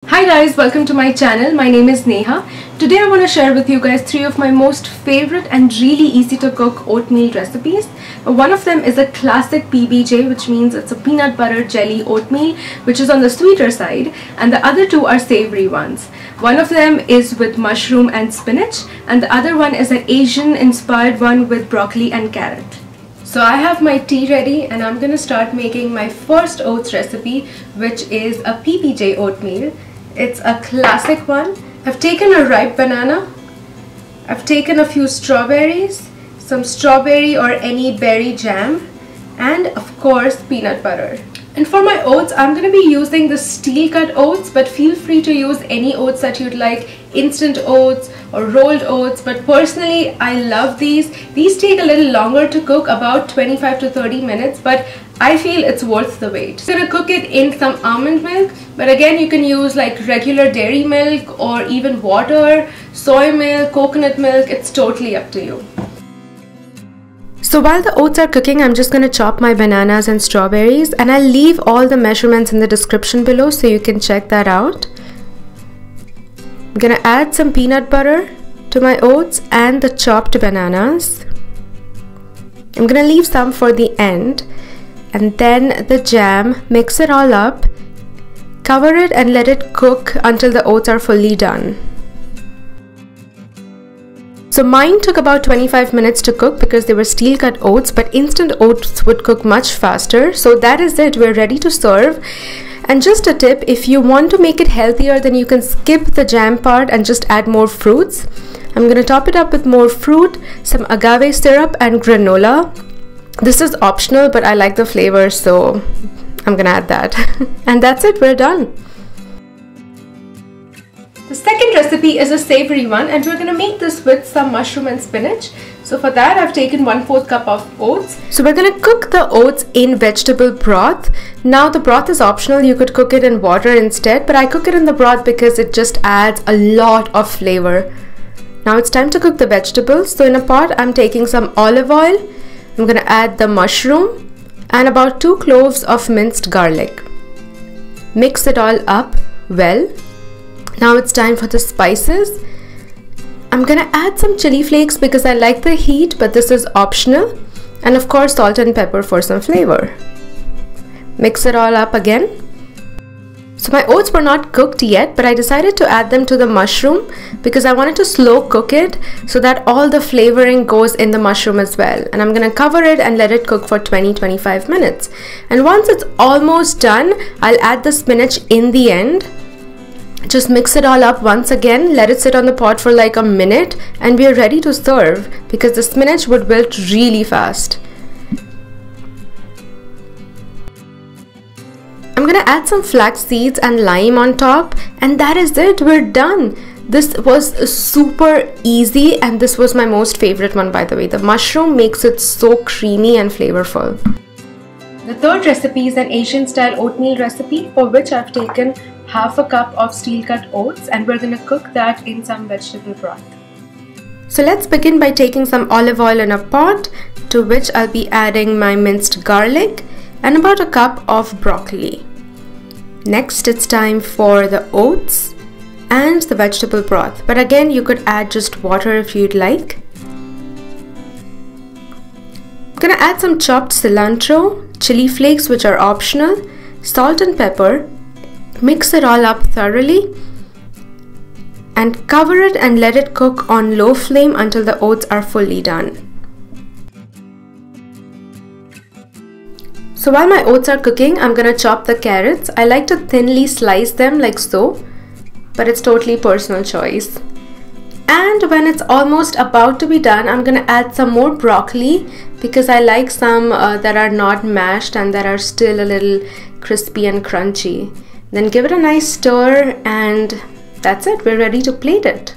Hi guys, welcome to my channel. My name is Neha. Today I want to share with you guys 3 of my most favorite and really easy to cook oatmeal recipes. One of them is a classic PBJ, which means it's a peanut butter jelly oatmeal, which is on the sweeter side, and the other 2 are savory ones. One of them is with mushroom and spinach, and the other one is an Asian inspired one with broccoli and carrot. So I have my tea ready and I'm going to start making my first oats recipe, which is a PBJ oatmeal. It's a classic one. I've taken a ripe banana, I've taken a few strawberries, some strawberry or any berry jam, and of course peanut butter. And for my oats, I'm going to be using the steel cut oats, but feel free to use any oats that you'd like, instant oats or rolled oats, but personally I love these. These take a little longer to cook, about 25 to 30 minutes, but I feel it's worth the wait. So I'm going to cook it in some almond milk, but again you can use like regular dairy milk or even water, soy milk, coconut milk, it's totally up to you. So while the oats are cooking, I'm just going to chop my bananas and strawberries, and I'll leave all the measurements in the description below so you can check that out. I'm going to add some peanut butter to my oats and the chopped bananas. I'm going to leave some for the end, and then the jam. Mix it all up, cover it and let it cook until the oats are fully done. So mine took about 25 minutes to cook because they were steel cut oats, but instant oats would cook much faster. So that is it, we're ready to serve. And just a tip, if you want to make it healthier, then you can skip the jam part and just add more fruits. I'm going to top it up with more fruit, some agave syrup and granola. This is optional, but I like the flavor, so I'm going to add that. And that's it, we're done. The second recipe is a savory one, and we're going to make this with some mushroom and spinach. So for that I've taken 1/4 cup of oats. So we're going to cook the oats in vegetable broth. Now the broth is optional, you could cook it in water instead, but I cook it in the broth because it just adds a lot of flavor. Now it's time to cook the vegetables. So in a pot I'm taking some olive oil. I'm going to add the mushroom and about 2 cloves of minced garlic. Mix it all up well. Now it's time for the spices. I'm gonna add some chili flakes because I like the heat, but this is optional, and of course salt and pepper for some flavor. Mix it all up again. So my oats were not cooked yet, but I decided to add them to the mushroom because I wanted to slow cook it so that all the flavoring goes in the mushroom as well. And I'm gonna cover it and let it cook for 20-25 minutes. And once it's almost done, I'll add the spinach in the end. Just mix it all up once again, let it sit on the pot for like a minute, and we are ready to serve because the spinach would wilt really fast. I'm gonna add some flax seeds and lime on top, and that is it, we're done. This was super easy, and this was my most favorite one, by the way. The mushroom makes it so creamy and flavorful. The third recipe is an Asian style oatmeal recipe for which I've taken 1/2 cup of steel cut oats, and we're going to cook that in some vegetable broth. So let's begin by taking some olive oil in a pot, to which I'll be adding my minced garlic and about 1 cup of broccoli. Next it's time for the oats and the vegetable broth, but again you could add just water if you'd like. I'm gonna add some chopped cilantro, chili flakes which are optional, salt and pepper. Mix it all up thoroughly and cover it and let it cook on low flame until the oats are fully done. So while my oats are cooking, I'm gonna chop the carrots. I like to thinly slice them like so, but it's totally personal choice. And when it's almost about to be done, I'm gonna add some more broccoli because I like some that are not mashed and that are still a little crispy and crunchy. Then give it a nice stir, and that's it, we're ready to plate it.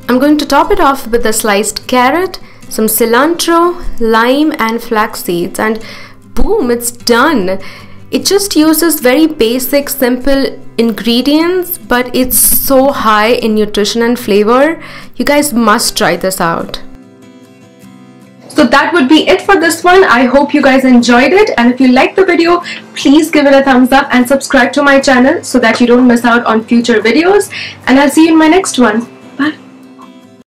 I'm going to top it off with a sliced carrot, some cilantro, lime and flax seeds, and boom, it's done. It just uses very basic, simple ingredients, but it's so high in nutrition and flavor. You guys must try this out. So that would be it for this one. I hope you guys enjoyed it, and if you liked the video, please give it a thumbs up and subscribe to my channel so that you don't miss out on future videos, and I'll see you in my next one.